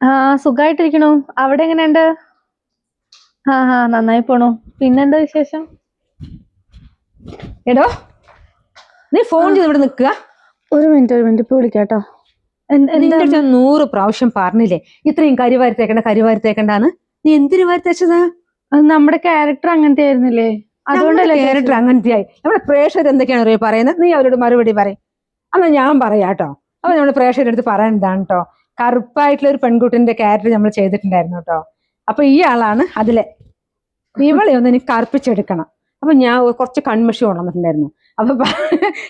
ആ സുഖായിട്ടിരിക്കണു. അവിടെ എങ്ങനെയുണ്ട്? നന്നായി പോണു. പിന്നെന്താ വിശേഷം? എടോ നീ ഫോൺ ചെയ്ത് ഇവിടെ നിൽക്കുക. ഒരു മിനിറ്റ് ഇപ്പൊ വിളിക്കാട്ടോ. നിന്റെ അടുത്ത് 100 പ്രാവശ്യം പറഞ്ഞില്ലേ ഇത്രയും കരിവാരിത്തേക്കണ്ടാന്ന്. നീ എന്തിനു വാരിത്തേച്ചതാ? നമ്മുടെ ക്യാരക്ടർ അങ്ങനത്തെ ആയിരുന്നില്ലേ? അതുകൊണ്ടല്ലേ ക്യാരക്ടർ അങ്ങനത്തെയായി. നമ്മുടെ പ്രേക്ഷകർ എന്തൊക്കെയാണ് അറിയോ പറയുന്നത്? നീ അവരോട് മറുപടി പറയും. അന്നാ ഞാൻ പറയാട്ടോ. അപ്പൊ നമ്മുടെ പ്രേക്ഷകരുടെ അടുത്ത് പറയുന്നതാണ് കേട്ടോ. കറുപ്പായിട്ടുള്ള ഒരു പെൺകുട്ടിന്റെ ക്യാരക്ടർ നമ്മൾ ചെയ്തിട്ടുണ്ടായിരുന്നു കേട്ടോ. അപ്പൊ ഈ ആളാണ് അതിലെ. ഇവളെ ഒന്ന് എനിക്ക് കറുപ്പിച്ചെടുക്കണം. അപ്പൊ ഞാൻ കുറച്ച് കൺമഷി കൊണ്ടുവന്നിട്ടുണ്ടായിരുന്നു. അപ്പൊ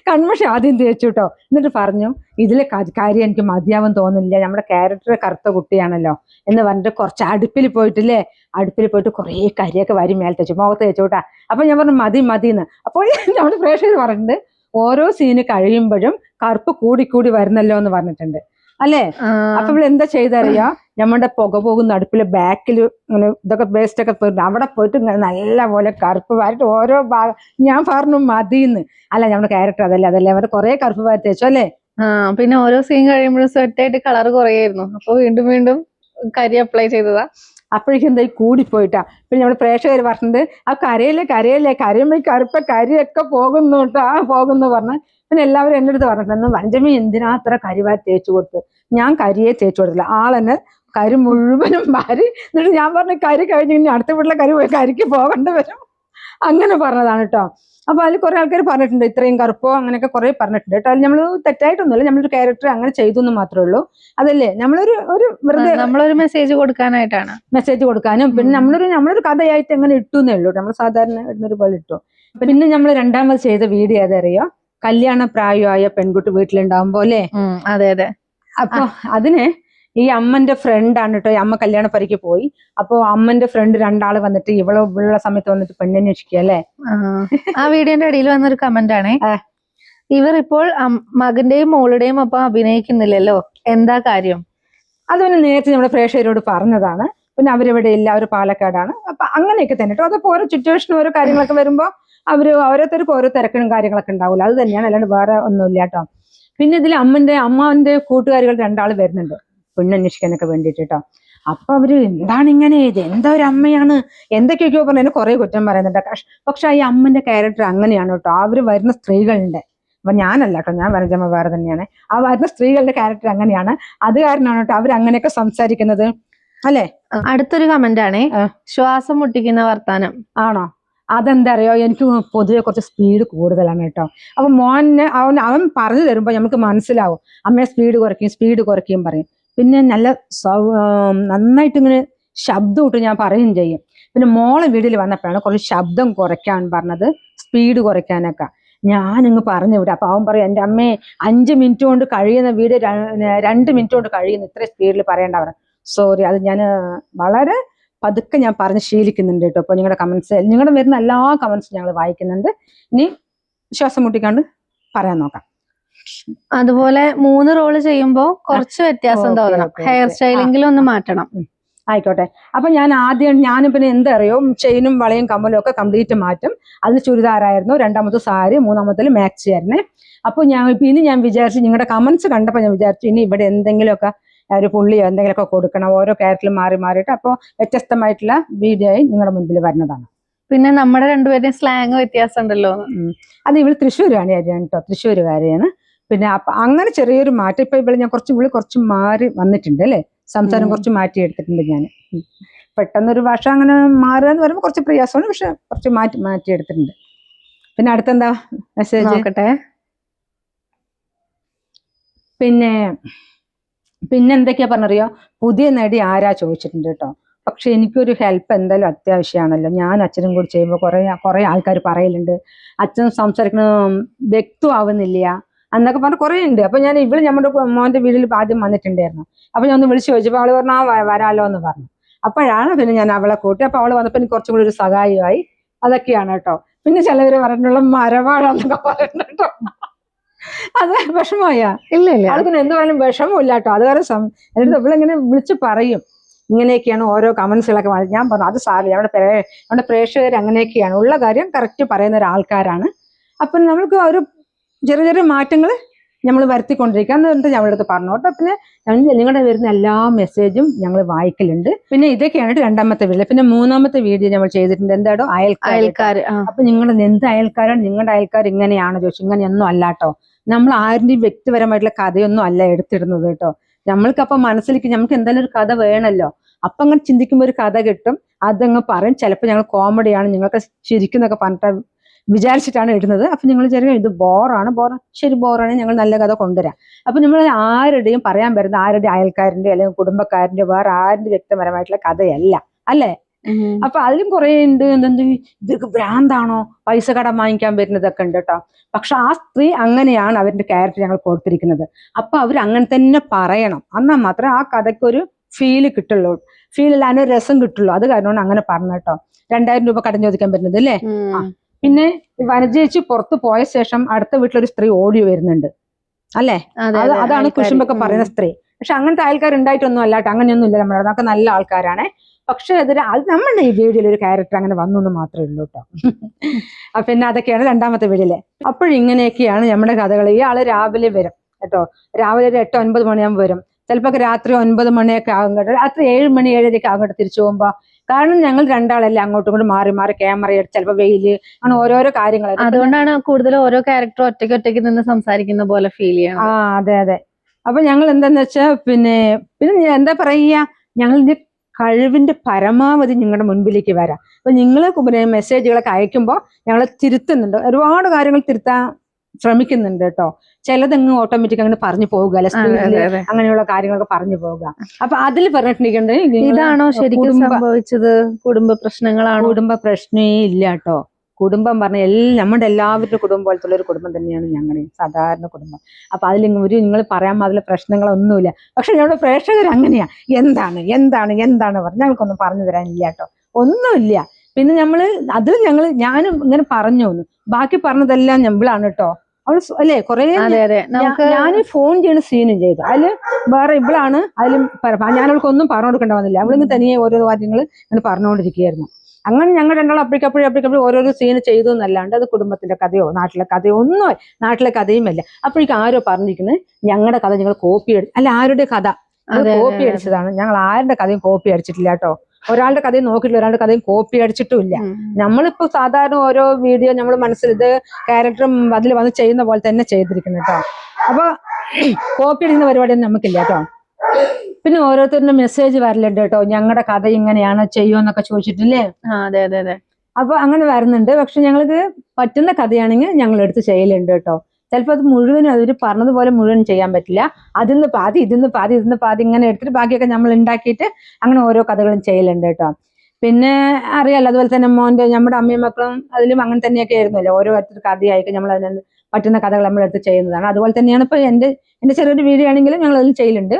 കൺമഷി ആദ്യം തേച്ചു കേട്ടോ. എന്നിട്ട് പറഞ്ഞു ഇതിലെ കാര്യം എനിക്ക് മതിയാവും തോന്നുന്നില്ല, നമ്മുടെ ക്യാരക്ടർ കറുത്ത കുട്ടിയാണല്ലോ എന്ന് പറഞ്ഞിട്ട് കുറച്ച് അടുപ്പിൽ പോയിട്ട് കുറേ കരിയൊക്കെ വാരി മേലെ തേച്ചു, മുഖത്ത് തേച്ചു കേട്ടാ. അപ്പൊ ഞാൻ പറഞ്ഞു മതിന്ന്. അപ്പോൾ നമ്മുടെ പ്രേക്ഷകർ പറഞ്ഞിട്ടുണ്ട് ഓരോ സീന് കഴിയുമ്പോഴും കറുപ്പ് കൂടി വരുന്നല്ലോ എന്ന് പറഞ്ഞിട്ടുണ്ട് അല്ലേ. അപ്പൊ ഇവിടെ എന്താ ചെയ്തറിയാ, നമ്മുടെ പുക പോകുന്ന അടുപ്പിലെ ബാക്കിൽ ഇങ്ങനെ ഇതൊക്കെ വേസ്റ്റ് ഒക്കെ പോയിട്ട് അവിടെ പോയിട്ട് ഇങ്ങനെ നല്ല പോലെ കറുപ്പ് വാരിട്ട് ഓരോ ഭാഗം ഞാൻ പറഞ്ഞു മതിന്ന്. അല്ല നമ്മുടെ ക്യാരക്ടർ അതല്ലേ അവരുടെ കുറെ കറുപ്പ് വാരി തേച്ചു അല്ലേ. പിന്നെ ഓരോ സീൻ കഴിയുമ്പോഴും സ്വെറ്റായിട്ട് കളർ കുറയായിരുന്നു. അപ്പൊ വീണ്ടും കരി അപ്ലൈ ചെയ്തതാ. അപ്പോഴേക്കും എന്തായി കൂടിപ്പോയിട്ടാ. പിന്നെ നമ്മുടെ പ്രേക്ഷകർ പറഞ്ഞിട്ട് ആ കരയുമ്പോ കരിയൊക്കെ പോകുന്നു കേട്ടോ, പോകുന്നു പറഞ്ഞ്. പിന്നെ എല്ലാവരും എൻ്റെ അടുത്ത് പറഞ്ഞിട്ടുണ്ട് പഞ്ചമി എന്തിനാ അത്ര കരിവാരി തേച്ചു കൊടുത്ത്. ഞാൻ കരിയെ തേച്ചു കൊടുത്തില്ല, ആളെന്നെ കരി മുഴുവനും വാരി. എന്നിട്ട് ഞാൻ പറഞ്ഞു കരി കഴിഞ്ഞ് ഇനി അടുത്ത വീട്ടിലെ കരിക്ക് പോകേണ്ടി വരും, അങ്ങനെ പറഞ്ഞതാണ് കേട്ടോ. അപ്പൊ അതിൽ കുറെ ആൾക്കാർ പറഞ്ഞിട്ടുണ്ട് ഇത്രയും കറുപ്പോ അങ്ങനെയൊക്കെ കുറെ പറഞ്ഞിട്ടുണ്ട് കേട്ടോ. അത് നമ്മൾ തെറ്റായിട്ടൊന്നുമില്ല, നമ്മളൊരു ക്യാരക്ടർ അങ്ങനെ ചെയ്തു എന്ന് മാത്രമേ ഉള്ളൂ. അതല്ലേ നമ്മളൊരു മെസ്സേജ് കൊടുക്കാനായിട്ടാണ്, മെസ്സേജ് കൊടുക്കാനും പിന്നെ നമ്മളൊരു കഥയായിട്ട് എങ്ങനെ ഇട്ടു എന്നേ ഉള്ളൂ. നമ്മൾ സാധാരണ ഇടുന്നൊരു പോലെ ഇട്ടു. പിന്നെ നമ്മൾ രണ്ടാമത് ചെയ്ത വീഡിയോ ഏതറിയോ, കല്യാണ പ്രായമായ പെൺകുട്ടി വീട്ടിലുണ്ടാവുമ്പോ അല്ലേ. അതെ. അപ്പൊ അതിന് ഈ അമ്മന്റെ ഫ്രണ്ടാണ് കേട്ടോ. അമ്മ കല്യാണപ്പരയ്ക്ക് പോയി. അപ്പൊ അമ്മന്റെ ഫ്രണ്ട് രണ്ടാള് വന്നിട്ട് ഇവളുള്ള സമയത്ത് വന്നിട്ട് പെണ്ണന്വേഷിക്കുക അല്ലേ. ആ വീഡിയോന്റെ ഇടയിൽ വന്നൊരു കമന്റ് ആണേ, ഇവർ ഇപ്പോൾ മകന്റെയും മോളുടെയും ഒപ്പം അഭിനയിക്കുന്നില്ലല്ലോ, എന്താ കാര്യം? അത് പിന്നെ നേരത്തെ നമ്മുടെ പ്രേക്ഷകരോട് പറഞ്ഞതാണ്. പിന്നെ അവരിവിടെ ഇല്ല, അവർ പാലക്കാടാണ്. അപ്പൊ അങ്ങനെയൊക്കെ തന്നെ കേട്ടോ. അതപ്പോ ഓരോ സിറ്റുവേഷൻ ഓരോ കാര്യങ്ങളൊക്കെ വരുമ്പോ ഓരോരുത്തർക്കും ഓരോ തിരക്കിനും കാര്യങ്ങളൊക്കെ ഉണ്ടാവില്ല, അത് തന്നെയാണ്, അല്ലാണ്ട് വേറെ ഒന്നുമില്ല കേട്ടോ. പിന്നെ ഇതിൽ അമ്മാവന്റെ കൂട്ടുകാരികൾ രണ്ടാൾ വരുന്നുണ്ട് പെണ്ണന്വേഷിക്കാനൊക്കെ വേണ്ടിയിട്ട് കേട്ടോ. അപ്പൊ അവര് എന്താണ് ഇങ്ങനെ, ഇത് എന്താ ഒരു അമ്മയാണ് എന്തൊക്കെയൊക്കെയോ പറഞ്ഞു എന്നെ കുറെ കുറ്റം പറയുന്നുണ്ട്. പക്ഷെ ഈ അമ്മന്റെ ക്യാരക്ടർ അങ്ങനെയാണ് കേട്ടോ. അവര് വരുന്ന സ്ത്രീകളുടെ, അപ്പൊ ഞാനല്ല കേട്ടോ, ഞാൻ വനജമ്മ വേറെ തന്നെയാണ്. ആ വരുന്ന സ്ത്രീകളുടെ ക്യാരക്ടർ അങ്ങനെയാണ്. അത് കാരണമാണ് കേട്ടോ അവർ അങ്ങനെയൊക്കെ സംസാരിക്കുന്നത് അല്ലേ. അടുത്തൊരു കമന്റ് ആണേ, ശ്വാസം മുട്ടിക്കുന്ന വർത്താനം. ആണോ? അതെന്താ അറിയോ, എനിക്ക് പൊതുവെ കുറച്ച് സ്പീഡ് കൂടുതലാണ് കേട്ടോ. അപ്പൊ അവൻ പറഞ്ഞു തരുമ്പോ നമുക്ക് മനസ്സിലാവും അമ്മയെ സ്പീഡ് കുറയ്ക്കും പറയും. പിന്നെ നന്നായിട്ട് ഇങ്ങനെ ശബ്ദം ഇട്ട് ഞാൻ പറയുകയും ചെയ്യും. പിന്നെ മോളെ വീട്ടിൽ വന്നപ്പോഴാണ് കുറച്ച് ശബ്ദം കുറയ്ക്കാൻ പറഞ്ഞത്, സ്പീഡ് കുറയ്ക്കാനൊക്കെ. ഞാനിങ്ങ് പറഞ്ഞു വിടാം. അപ്പൊ അവൻ പറയും എൻ്റെ അമ്മയെ 5 മിനിറ്റ് കൊണ്ട് കഴിയുന്ന വീഡിയോ 2 മിനിറ്റ് കൊണ്ട് കഴിയുന്നു, ഇത്രയും സ്പീഡിൽ പറയേണ്ടവർ. സോറി, അത് ഞാൻ വളരെ പതുക്കെ ഞാൻ പറഞ്ഞ് ശീലിക്കുന്നുണ്ട് കേട്ടോ. അപ്പൊ നിങ്ങളുടെ വരുന്ന എല്ലാ കമന്റ്സും ഞങ്ങൾ വായിക്കുന്നുണ്ട്. ഇനി ശ്വാസം മുട്ടിക്കാണ്ട് പറയാൻ നോക്കാം. അതുപോലെ 3 റോള് ചെയ്യുമ്പോ കുറച്ച് വ്യത്യാസം തോന്നണം, ഹെയർ സ്റ്റൈലെങ്കിലും ഒന്ന് മാറ്റണം. ആയിക്കോട്ടെ. അപ്പൊ ഞാനും പിന്നെ എന്താ അറിയോ, ചെയിനും വളയും കമ്മലും ഒക്കെ കംപ്ലീറ്റ് മാറ്റും. അതിൽ ചുരിദാറായിരുന്നു, രണ്ടാമത്തെ സാരി, മൂന്നാമത്തെ മാക്സി ആയിരുന്നേ. അപ്പൊ ഇനി ഞാൻ വിചാരിച്ചു, നിങ്ങളുടെ കമന്റ്സ് കണ്ടപ്പോൾ ഞാൻ വിചാരിച്ചു ഇനി ഇവിടെ എന്തെങ്കിലുമൊക്കെ ഒരു പുള്ളിയോ എന്തെങ്കിലുമൊക്കെ കൊടുക്കണം, ഓരോ ക്യാരക്ടറിൽ മാറിയിട്ട്. അപ്പോൾ വ്യത്യസ്തമായിട്ടുള്ള വീഡിയോ ആയി നിങ്ങളുടെ മുൻപിൽ വരുന്നതാണ്. പിന്നെ നമ്മുടെ രണ്ടുപേരുടെയും സ്ലാങ് വ്യത്യാസം ഉണ്ടല്ലോ. അത് ഇവള് തൃശ്ശൂരുകാരിയാണ് കേട്ടോ, തൃശ്ശൂരുകാരിയാണ്. പിന്നെ അപ്പൊ അങ്ങനെ ചെറിയൊരു മാറ്റം. ഇപ്പൊ ഞാൻ കുറച്ച് മാറി വന്നിട്ടുണ്ട് അല്ലേ, സംസാരം കുറച്ച് മാറ്റി എടുത്തിട്ടുണ്ട് ഞാൻ. പെട്ടെന്നൊരു ഭാഷ അങ്ങനെ മാറുക എന്ന് പറയുമ്പോൾ കുറച്ച് പ്രയാസമാണ്, പക്ഷെ കുറച്ച് മാറ്റി എടുത്തിട്ടുണ്ട്. പിന്നെ അടുത്തെന്താ മെസ്സേജ് നോക്കട്ടെ. പിന്നെ എന്തൊക്കെയാ പറഞ്ഞറിയോ, പുതിയ നടി ആരാ ചോദിച്ചിട്ടുണ്ട് കേട്ടോ. പക്ഷെ എനിക്കൊരു ഹെൽപ്പ് എന്തായാലും അത്യാവശ്യമാണല്ലോ. ഞാൻ അച്ഛനും കൂടി ചെയ്യുമ്പോൾ കുറെ ആൾക്കാർ പറയലുണ്ട് അച്ഛൻ സംസാരിക്കണ വ്യക്തമാവുന്നില്ല എന്നൊക്കെ പറഞ്ഞ് കുറേ ഉണ്ട്. അപ്പൊ നമ്മുടെ മോന്റെ വീട്ടിൽ ആദ്യം വന്നിട്ടുണ്ടായിരുന്നു. അപ്പൊ ഞാൻ ഒന്ന് വിളിച്ചു ചോദിച്ചപ്പോൾ അവള് പറഞ്ഞു വരാലോ എന്ന് പറഞ്ഞു. അപ്പോഴാണ് പിന്നെ ഞാൻ അവളെ കൂട്ടി. അപ്പൊ അവള് വന്നപ്പോൾ എനിക്ക് കുറച്ചും കൂടി ഒരു സഹായമായി. അതൊക്കെയാണ് കേട്ടോ. പിന്നെ ചിലവര് പറഞ്ഞിട്ടുള്ള മരവാഴന്നൊക്കെ പറയുന്നുണ്ട് കേട്ടോ. അത് വിഷമമായ ഇല്ല അതിന് എന്തുവായാലും വിഷമമില്ല കേട്ടോ. അത് കാരണം എന്നിട്ട് ഇവളിങ്ങനെ വിളിച്ച് പറയും ഇങ്ങനെയൊക്കെയാണ് ഓരോ കമന്റ്സുകളൊക്കെ. ഞാൻ പറഞ്ഞു അത് സാറില്ല, നമ്മുടെ പ്രേക്ഷകർ അങ്ങനെയൊക്കെയാണ്, ഉള്ള കാര്യം കറക്റ്റ് പറയുന്ന ഒരാൾക്കാരാണ്. അപ്പം നമ്മൾക്ക് ഒരു ചെറിയ മാറ്റങ്ങൾ നമ്മൾ വരുത്തിക്കൊണ്ടിരിക്കുക എന്ന് പറഞ്ഞിട്ട് ഞങ്ങളുടെ അടുത്ത് പറഞ്ഞു കേട്ടോ. പിന്നെ നിങ്ങളുടെ വരുന്ന എല്ലാ മെസ്സേജും ഞങ്ങൾ വായിക്കലുണ്ട്. പിന്നെ ഇതൊക്കെയാണ് രണ്ടാമത്തെ വീഡിയോ. പിന്നെ മൂന്നാമത്തെ വീഡിയോ നമ്മൾ ചെയ്തിട്ടുണ്ട്, എന്താണോ അയൽക്കാർ. അപ്പൊ നിങ്ങളുടെ എന്ത് അയൽക്കാരാണ്, നിങ്ങളുടെ അയൽക്കാർ ഇങ്ങനെയാണോ ചോദിച്ചു. ഇങ്ങനെയൊന്നും അല്ല കേട്ടോ, നമ്മൾ ആരുടെയും വ്യക്തിപരമായിട്ടുള്ള കഥയൊന്നും അല്ല എടുത്തിടുന്നത് കേട്ടോ. നമ്മൾക്കപ്പൊ മനസ്സിലേക്ക് നമുക്ക് എന്തായാലും ഒരു കഥ വേണമല്ലോ. അപ്പൊ അങ്ങനെ ചിന്തിക്കുമ്പോൾ ഒരു കഥ കിട്ടും, അതങ്ങ് പറയും. ചിലപ്പോൾ ഞങ്ങൾ കോമഡിയാണ്, നിങ്ങൾക്ക് ശരിക്കുന്നൊക്കെ പറഞ്ഞിട്ട് വിചാരിച്ചിട്ടാണ് ഇടുന്നത്. അപ്പൊ നിങ്ങൾ ചെറിയ ഇത് ബോറാണ്, ശരി ബോറാണ്, ഞങ്ങൾ നല്ല കഥ കൊണ്ടുവരാം. അപ്പൊ നമ്മൾ ആരുടെയും പറയാൻ വരുന്ന ആരുടെ അയൽക്കാരന്റെ അല്ലെങ്കിൽ കുടുംബക്കാരന്റെ വേറെ ആരുടെ വ്യക്തിപരമായിട്ടുള്ള കഥയല്ല അല്ലേ. അപ്പൊ അതിലും കുറെ ഉണ്ട്, എന്തെന്ത് ഇവർക്ക് ഭ്രാന്താണോ പൈസ കടം വാങ്ങിക്കാൻ വരുന്നതൊക്കെ ഉണ്ട് കേട്ടോ. പക്ഷെ ആ സ്ത്രീ അങ്ങനെയാണ് അവരുടെ ക്യാരക്ടർ ഞങ്ങൾ കൊടുത്തിരിക്കുന്നത്. അപ്പൊ അവർ അങ്ങനെ തന്നെ പറയണം, എന്നാൽ മാത്രമേ ആ കഥയ്ക്ക് ഒരു ഫീല് കിട്ടുള്ളൂ, ഫീലില്ല അതിനൊരു രസം കിട്ടുള്ളൂ. അത് കാരണമാണ് അങ്ങനെ പറഞ്ഞു കേട്ടോ. 2000 രൂപ കടം ചോദിക്കാൻ പറ്റുന്നത് അല്ലേ. പിന്നെ വനജേച്ചി പുറത്ത് പോയ ശേഷം അടുത്ത വീട്ടിലൊരു സ്ത്രീ ഓടി വരുന്നുണ്ട് അല്ലേ. അതാണ് കുശുമ്പൊക്കെ പറയുന്ന സ്ത്രീ. പക്ഷെ അങ്ങനത്തെ ആൾക്കാർ ഉണ്ടായിട്ടൊന്നും അല്ലാട്ടോ, അങ്ങനെയൊന്നും ഇല്ല. നമ്മുടെ അതൊക്കെ നല്ല ആൾക്കാരാണ്. പക്ഷെ അത് നമ്മളുടെ ഈ വീഡിയോയിൽ ഒരു ക്യാരക്ടർ അങ്ങനെ വന്നു എന്ന് മാത്രമേ ഉള്ളൂ കേട്ടോ. പിന്നെ അതൊക്കെയാണ് രണ്ടാമത്തെ വീഡിയോയില്. അപ്പോഴിങ്ങനെയൊക്കെയാണ് നമ്മുടെ കഥകൾ. ഈ ആള് രാവിലെ വരും കേട്ടോ, രാവിലെ ഒരു 8-9 മണിയാകുമ്പോൾ വരും. ചിലപ്പോൾ രാത്രി 9 മണിയൊക്കെ ആകും കേട്ടോ, രാത്രി 7 മണി 7:30 ആകും കേട്ടോ തിരിച്ചു പോകുമ്പോ. കാരണം ഞങ്ങൾ രണ്ടാളല്ലേ അങ്ങോട്ടും ഇങ്ങോട്ടും മാറി മാറി ക്യാമറ എടുത്ത് ചിലപ്പോൾ വെയില് അങ്ങനെ ഓരോരോ കാര്യങ്ങൾ. അതുകൊണ്ടാണ് കൂടുതൽ ഓരോ ക്യാരക്ടർ ഒറ്റയ്ക്ക് നിന്ന് സംസാരിക്കുന്ന പോലെ ഫീൽ ചെയ്യണം. അതെ. അപ്പൊ ഞങ്ങൾ എന്താന്ന് വെച്ചാൽ പിന്നെ എന്താ പറയുക, ഞങ്ങളുടെ കഴിവിന്റെ പരമാവധി നിങ്ങളുടെ മുൻപിലേക്ക് വരാം. അപ്പൊ നിങ്ങൾ മെസ്സേജുകളൊക്കെ അയക്കുമ്പോൾ ഞങ്ങൾ തിരുത്തുന്നുണ്ട്, ഒരുപാട് കാര്യങ്ങൾ തിരുത്താൻ ശ്രമിക്കുന്നുണ്ട് കേട്ടോ. ചിലതങ്ങ് ഓട്ടോമാറ്റിക് അങ്ങനെ പറഞ്ഞു പോകുക, അങ്ങനെയുള്ള കാര്യങ്ങളൊക്കെ പറഞ്ഞു പോവുക. അപ്പൊ അതിൽ പറഞ്ഞിട്ടുണ്ടെങ്കിൽ ഇതാണോ ശരിക്കും സംഭവിച്ചത്, കുടുംബ പ്രശ്നങ്ങളാണോ? കുടുംബ പ്രശ്നമേ ഇല്ല കേട്ടോ. കുടുംബം പറഞ്ഞ നമ്മുടെ എല്ലാവരുടെ കുടുംബം പോലത്തുള്ള ഒരു കുടുംബം തന്നെയാണ് ഞങ്ങളുടെ സാധാരണ കുടുംബം. അപ്പൊ അതിൽ നിങ്ങൾ പറയാൻ അതിലെ പ്രശ്നങ്ങളൊന്നുമില്ല. പക്ഷെ ഞങ്ങളുടെ പ്രേക്ഷകർ അങ്ങനെയാ, എന്താണ് പറഞ്ഞ് ഞങ്ങൾക്കൊന്നും പറഞ്ഞു തരാനില്ല കേട്ടോ, ഒന്നുമില്ല. പിന്നെ ഞാനും ഇങ്ങനെ പറഞ്ഞു, ബാക്കി പറഞ്ഞതെല്ലാം ഞമ്മളാണ് കേട്ടോ. അവള് അല്ലേ കുറെ ഞാൻ ഫോൺ ചെയ്യണ സീനും ചെയ്തു, അതില് വേറെ ഇവളാണ് അതിലും ഞാനവൾക്കൊന്നും പറഞ്ഞു കൊടുക്കേണ്ട വന്നില്ല. അവളിന്ന് തനിയെ ഓരോ കാര്യങ്ങൾ ഇങ്ങനെ പറഞ്ഞുകൊണ്ടിരിക്കുകയായിരുന്നു. അങ്ങനെ ഞങ്ങൾ രണ്ടാളും അപ്പോഴേക്കപ്പോഴും ഓരോരോ സീന് ചെയ്തു എന്നല്ലാണ്ട് അത് കുടുംബത്തിന്റെ കഥയോ നാട്ടിലെ കഥയോ ഒന്നും നാട്ടിലെ കഥയുമല്ല. അപ്പോഴേക്കും ആരോ പറഞ്ഞിരിക്കുന്നത് ഞങ്ങളുടെ കഥ ഞങ്ങൾ കോപ്പി അല്ല, ആരുടെ കഥ കോപ്പി അടിച്ചതാണ്. ഞങ്ങൾ ആരുടെ കഥയും കോപ്പി അടിച്ചിട്ടില്ല കേട്ടോ. ഒരാളുടെ കഥയും നോക്കിയിട്ടില്ല, ഒരാളുടെ കഥയും കോപ്പി അടിച്ചിട്ടുമില്ല. നമ്മളിപ്പോ സാധാരണ ഓരോ വീഡിയോ നമ്മൾ മനസ്സിൽ ഇത് ക്യാരക്ടറും അതിൽ വന്ന് ചെയ്യുന്ന പോലെ തന്നെ ചെയ്തിരിക്കുന്നു കേട്ടോ. അപ്പൊ കോപ്പി അടിക്കുന്ന പരിപാടിയൊന്നും നമുക്കില്ല കേട്ടോ. പിന്നെ ഓരോരുത്തരുടെ മെസ്സേജ് വരലുണ്ട് കേട്ടോ, ഞങ്ങളുടെ കഥ ഇങ്ങനെയാണ് ചെയ്യുമെന്നൊക്കെ ചോദിച്ചിട്ടില്ലേ. അതെ. അപ്പൊ അങ്ങനെ വരുന്നുണ്ട്. പക്ഷെ ഞങ്ങൾക്ക് പറ്റുന്ന കഥയാണെങ്കിൽ ഞങ്ങൾ എടുത്ത് ചെയ്യലുണ്ട് കേട്ടോ. ചിലപ്പോൾ അത് മുഴുവനും അവർ പറഞ്ഞതുപോലെ മുഴുവൻ ചെയ്യാൻ പറ്റില്ല. ഇതിന്ന് പാതി ഇങ്ങനെ എടുത്തിട്ട് ബാക്കിയൊക്കെ നമ്മൾ ഉണ്ടാക്കിയിട്ട് അങ്ങനെ ഓരോ കഥകളും ചെയ്യലുണ്ട് കേട്ടോ. പിന്നെ അറിയാലോ, അതുപോലെ തന്നെ നമ്മുടെ അമ്മയും മക്കളും അതിലും അങ്ങനെ തന്നെയൊക്കെ ആയിരുന്നല്ലോ. ഓരോ കഥയായിരിക്കും നമ്മൾ അതിന് പറ്റുന്ന കഥകൾ നമ്മളെടുത്ത് ചെയ്യുന്നതാണ്. അതുപോലെ തന്നെയാണ് ഇപ്പൊ എന്റെ ചെറിയൊരു വീഡിയോ ആണെങ്കിലും ഞങ്ങൾ അതിൽ ചെയ്യലുണ്ട്.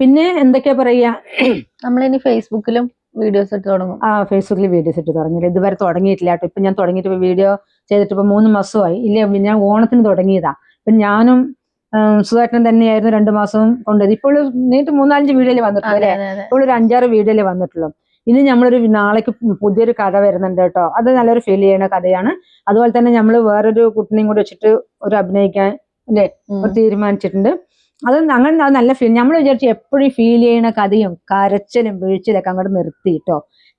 പിന്നെ എന്തൊക്കെയാ പറയാ, നമ്മളിനി ഫേസ്ബുക്കിലും വീഡിയോസ് ഇട്ട് തുടങ്ങും. ഫേസ്ബുക്കിൽ വീഡിയോസ് ഇട്ട് തുടങ്ങിയില്ല, ഇതുവരെ തുടങ്ങിയിട്ടില്ല കേട്ടോ. ഇപ്പൊ ഞാൻ തുടങ്ങിയിട്ട് വീഡിയോ ചെയ്തിട്ട് ഇപ്പൊ 3 മാസമായി. ഇല്ല, ഞാൻ ഓണത്തിന് തുടങ്ങിയതാ. പിന്നെ ഞാനും സുധാട്ടൻ തന്നെയായിരുന്നു 2 മാസം കൊണ്ടത്. ഇപ്പോൾ നേരിട്ട് 3-5 വീഡിയോയിൽ വന്നിട്ടുള്ളൂ അല്ലേ. ഇപ്പോൾ ഒരു 5-6 വീഡിയോയിൽ വന്നിട്ടുള്ളൂ. ഇനി നമ്മളൊരു നാളേക്ക് പുതിയൊരു കഥ വരുന്നുണ്ട് കേട്ടോ. അത് നല്ലൊരു ഫീൽ ചെയ്യണ കഥയാണ്. അതുപോലെ തന്നെ നമ്മൾ വേറൊരു കുട്ടിനെയും കൂടി വെച്ചിട്ട് ഒരു അഭിനയിക്കാൻ അല്ലേ തീരുമാനിച്ചിട്ടുണ്ട്. അത് നല്ല ഫീൽ. നമ്മൾ വിചാരിച്ചു എപ്പോഴും ഫീൽ ചെയ്യണ കഥയും കരച്ചിലും വീഴ്ചയിലൊക്കെ അങ്ങോട്ട്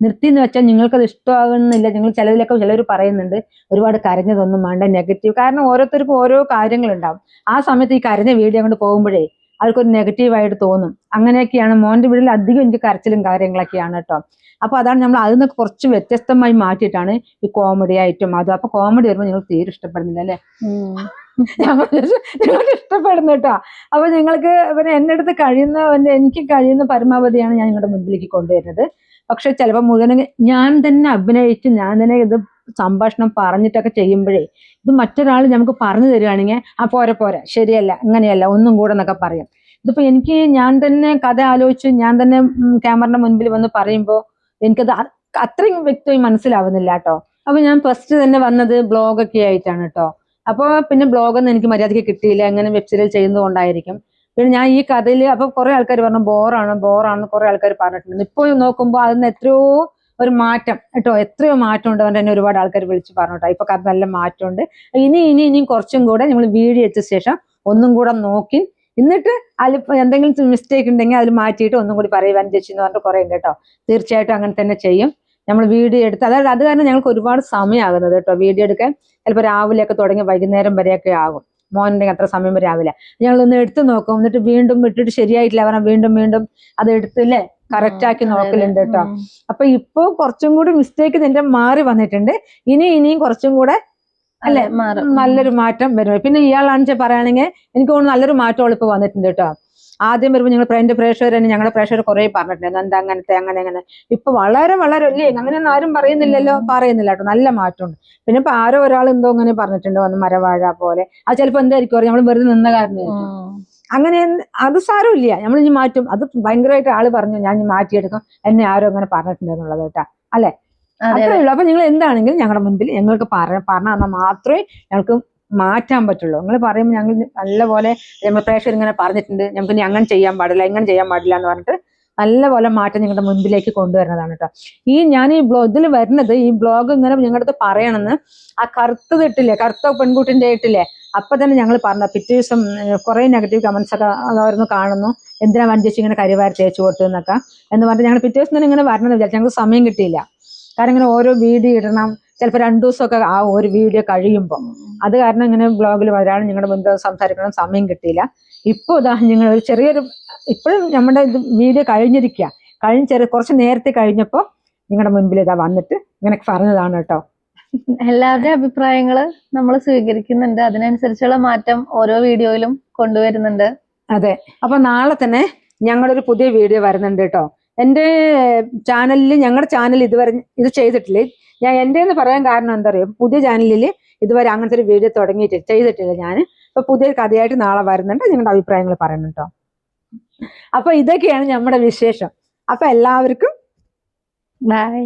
നിർത്തി എന്ന് വെച്ചാൽ നിങ്ങൾക്കത് ഇഷ്ടമാകുന്നില്ല. നിങ്ങൾ ചിലർ പറയുന്നുണ്ട് ഒരുപാട് കരഞ്ഞതൊന്നും വേണ്ട, നെഗറ്റീവ്. കാരണം ഓരോരുത്തർക്കും ഓരോ കാര്യങ്ങളുണ്ടാവും. ആ സമയത്ത് ഈ കരഞ്ഞ വീഡിയോ അങ്ങോട്ട് പോകുമ്പോഴേ അവർക്കൊരു നെഗറ്റീവായിട്ട് തോന്നും. അങ്ങനെയൊക്കെയാണ്. മോന്റെ വീട്ടിൽ അധികം എനിക്ക് കരച്ചിലും കാര്യങ്ങളൊക്കെയാണ് കേട്ടോ. അപ്പൊ അതാണ് നമ്മൾ അതിൽ നിന്ന് കുറച്ച് വ്യത്യസ്തമായി മാറ്റിയിട്ടാണ് ഈ കോമഡി ആയിട്ടും അതും. അപ്പൊ കോമഡി വരുമ്പോൾ നിങ്ങൾക്ക് തീരെ ഇഷ്ടപ്പെടുന്നില്ല അല്ലേ. നിങ്ങൾക്ക് ഇഷ്ടപ്പെടുന്നു കേട്ടോ. അപ്പൊ നിങ്ങൾക്ക് എന്റെ അടുത്ത് എനിക്ക് കഴിയുന്ന പരമാവധിയാണ് ഞാൻ നിങ്ങളുടെ മുൻപിലേക്ക് കൊണ്ടുവരുന്നത്. പക്ഷെ ചിലപ്പോൾ മുഴുവൻ ഞാൻ തന്നെ അഭിനയിച്ച് ഞാൻ തന്നെ ഇത് സംഭാഷണം പറഞ്ഞിട്ടൊക്കെ ചെയ്യുമ്പോഴേ ഇത് മറ്റൊരാൾ നമുക്ക് പറഞ്ഞു തരികയാണെങ്കിൽ പോരെ ശരിയല്ല ഇങ്ങനെയല്ല ഒന്നും കൂടെ എന്നൊക്കെ പറയും. ഇതിപ്പോ എനിക്ക് ഞാൻ തന്നെ കഥ ആലോചിച്ച് ഞാൻ തന്നെ ക്യാമറയുടെ മുൻപിൽ വന്ന് പറയുമ്പോൾ എനിക്കത് അത്രയും വ്യക്തമായി മനസ്സിലാവുന്നില്ല കേട്ടോ. അപ്പൊ ഞാൻ ഫസ്റ്റ് തന്നെ വന്നത് ബ്ലോഗൊക്കെ ആയിട്ടാണ് കേട്ടോ. അപ്പൊ പിന്നെ ബ്ലോഗൊന്നും എനിക്ക് മര്യാദയ്ക്ക് കിട്ടിയില്ല, അങ്ങനെ വെബ് സീരിയൽ ചെയ്യുന്നതുകൊണ്ടായിരിക്കും. പിന്നെ ഞാൻ ഈ കഥയിൽ അപ്പൊ കുറെ ആൾക്കാർ പറഞ്ഞു ബോറാണ് കുറെ ആൾക്കാർ പറഞ്ഞിട്ടുണ്ട്. ഇപ്പോൾ നോക്കുമ്പോൾ അതിന് എത്രയോ ഒരു മാറ്റം കേട്ടോ, എത്രയോ മാറ്റം ഉണ്ട്. അവൻ്റെ തന്നെ ഒരുപാട് ആൾക്കാർ വിളിച്ച് പറഞ്ഞു കേട്ടോ, ഇപ്പൊ കഥ നല്ല മാറ്റമുണ്ട്. ഇനിയും കുറച്ചും കൂടെ നമ്മൾ വീഡിയോ വെച്ച ശേഷം ഒന്നും കൂടെ നോക്കി എന്നിട്ട് അതിൽ എന്തെങ്കിലും മിസ്റ്റേക്ക് ഉണ്ടെങ്കിൽ അതിൽ മാറ്റിയിട്ട് ഒന്നും കൂടി പറയുവാൻ ചേച്ചി എന്ന് പറഞ്ഞിട്ട് കുറേ ഉണ്ട് കേട്ടോ. തീർച്ചയായിട്ടും അങ്ങനെ തന്നെ ചെയ്യും. നമ്മൾ വീഡിയോ എടുത്ത് അതായത് അത് കാരണം ഞങ്ങൾക്ക് ഒരുപാട് സമയമാകുന്നത് കേട്ടോ. വീഡിയോ എടുക്കാൻ ചിലപ്പോൾ രാവിലെയൊക്കെ തുടങ്ങി വൈകുന്നേരം വരെയൊക്കെ ആകും. മോനുണ്ടെങ്കിൽ അത്ര സമയം വരെ ആവില്ല. ഞങ്ങളൊന്ന് എടുത്ത് നോക്കും, എന്നിട്ട് വീണ്ടും ഇട്ടിട്ട് ശരിയായിട്ടില്ല പറഞ്ഞാൽ വീണ്ടും അത് എടുത്തില്ലേ കറക്റ്റ് ആക്കി നോക്കലുണ്ട് കേട്ടോ. അപ്പൊ ഇപ്പൊ കുറച്ചും കൂടി മിസ്റ്റേക്ക് നിന്റെ മാറി വന്നിട്ടുണ്ട്. ഇനിയും കുറച്ചും കൂടെ അല്ലെ നല്ലൊരു മാറ്റം വരും. പിന്നെ ഇയാളാണെന്ന് പറയുകയാണെങ്കിൽ എനിക്ക് തോന്നുന്നു നല്ലൊരു മാറ്റം ഇപ്പൊ വന്നിട്ടുണ്ട് കേട്ടോ. ആദ്യം വരുമ്പോൾ ഞങ്ങൾ എന്റെ പ്രേക്ഷകർ തന്നെ ഞങ്ങളുടെ പ്രേക്ഷകർ കുറെ പറഞ്ഞിട്ടുണ്ടായിരുന്നു എന്താ അങ്ങനത്തെ അങ്ങനെ. ഇപ്പൊ വളരെ അല്ലേ അങ്ങനെയൊന്നും ആരും പറയുന്നില്ല കേട്ടോ. നല്ല മാറ്റമുണ്ട്. പിന്നെ ഇപ്പൊ ആരോ ഒരാൾ എന്തോ അങ്ങനെ പറഞ്ഞിട്ടുണ്ട് വന്ന് മരവാഴ പോലെ. അത് ചിലപ്പോ എന്തായിരിക്കും നമ്മൾ വെറുതെ നിന്ന കാരണമായിരിക്കും. അങ്ങനെ അത് സാരമില്ല, നമ്മൾ ഇനി മാറ്റും. അത് ഭയങ്കരമായിട്ട് ആള് പറഞ്ഞു ഞാൻ ഇനി മാറ്റിയെടുക്കും, എന്നെ ആരോ അങ്ങനെ പറഞ്ഞിട്ടുണ്ടെന്നുള്ളത് കേട്ടാ അല്ലെ. അത്രേ ഉള്ളൂ. അപ്പൊ നിങ്ങൾ എന്താണെങ്കിലും ഞങ്ങളുടെ മുൻപിൽ ഞങ്ങൾക്ക് പറഞ്ഞു തന്നാൽ മാത്രമേ ഞങ്ങൾക്ക് മാറ്റാൻ പറ്റുള്ളൂ. നിങ്ങൾ പറയുമ്പോൾ ഞങ്ങൾ നല്ലപോലെ നമ്മൾ പ്രേക്ഷകർ ഇങ്ങനെ പറഞ്ഞിട്ടുണ്ട് ഞങ്ങൾക്ക് ഇനി അങ്ങനെ ചെയ്യാൻ പാടില്ല ഇങ്ങനെ ചെയ്യാൻ പാടില്ല എന്ന് പറഞ്ഞിട്ട് നല്ലപോലെ മാറ്റം നിങ്ങളുടെ മുൻപിലേക്ക് കൊണ്ടുവരുന്നതാണ് കേട്ടോ. ഞാൻ ഈ ഇതിൽ വരുന്നത് ഈ ബ്ലോഗ് ഇങ്ങനെ നിങ്ങളുടെ അടുത്ത് പറയണമെന്ന് ആ കറുത്തത് ഇട്ടില്ലേ, കറുത്ത പെൺകുട്ടിന്റെ ഇട്ടില്ലേ, അപ്പൊ തന്നെ ഞങ്ങൾ പറഞ്ഞു. പിറ്റേ ദിവസം കുറെ നെഗറ്റീവ് കമന്റ്സ് ഒക്കെ അതായിരുന്നു കാണുന്നു, എന്തിനാ വഞ്ചേച്ചി ഇങ്ങനെ കരിവാരി തേച്ച് കൊടുത്തു എന്നൊക്കെ എന്ന് പറഞ്ഞിട്ട് ഞങ്ങൾ പിറ്റേ ദിവസം തന്നെ ഇങ്ങനെ വരണമെന്ന് വിചാരിച്ചു. ഞങ്ങൾക്ക് സമയം കിട്ടിയില്ല. കാരണം ഇങ്ങനെ ഓരോ വീഡിയോ ഇടണം, ചിലപ്പോൾ 2 ദിവസമൊക്കെ ആ ഒരു വീഡിയോ കഴിയുമ്പോൾ അത് കാരണം ഇങ്ങനെ ബ്ലോഗിൽ വരാനും നിങ്ങളുടെ മുൻപ് സംസാരിക്കണം സമയം കിട്ടിയില്ല. ഇപ്പോൾ ഇതാ നിങ്ങൾ ഒരു ചെറിയൊരു ഇപ്പോഴും നമ്മുടെ ഇത് വീഡിയോ കഴിഞ്ഞ് കുറച്ച് നേരത്തെ കഴിഞ്ഞപ്പോൾ നിങ്ങളുടെ മുൻപിൽ ഇതാ വന്നിട്ട് ഇങ്ങനെ പറഞ്ഞതാണ് കേട്ടോ. എല്ലാവരുടെയും അഭിപ്രായങ്ങള് നമ്മൾ സ്വീകരിക്കുന്നുണ്ട്, അതിനനുസരിച്ചുള്ള മാറ്റം ഓരോ വീഡിയോയിലും കൊണ്ടുവരുന്നുണ്ട്. അതെ. അപ്പൊ നാളെ തന്നെ ഞങ്ങളൊരു പുതിയ വീഡിയോ വരുന്നുണ്ട് കേട്ടോ. എൻ്റെ ചാനലിൽ ഞങ്ങളുടെ ചാനൽ ഇതുവരെ ഇത് ചെയ്തിട്ടില്ലേ. ഞാൻ എൻ്റെ എന്ന് പറയാൻ കാരണം എന്താ പറയുക, പുതിയ ചാനലിൽ ഇതുവരെ അങ്ങനത്തെ ഒരു വീഡിയോ ചെയ്തിട്ടില്ല ഞാൻ. ഇപ്പൊ പുതിയൊരു കഥയായിട്ട് നാളെ വരുന്നുണ്ട്, നിങ്ങളുടെ അഭിപ്രായങ്ങൾ പറയണം കേട്ടോ. അപ്പൊ ഇതൊക്കെയാണ് നമ്മുടെ വിശേഷം. അപ്പൊ എല്ലാവർക്കും ബൈ.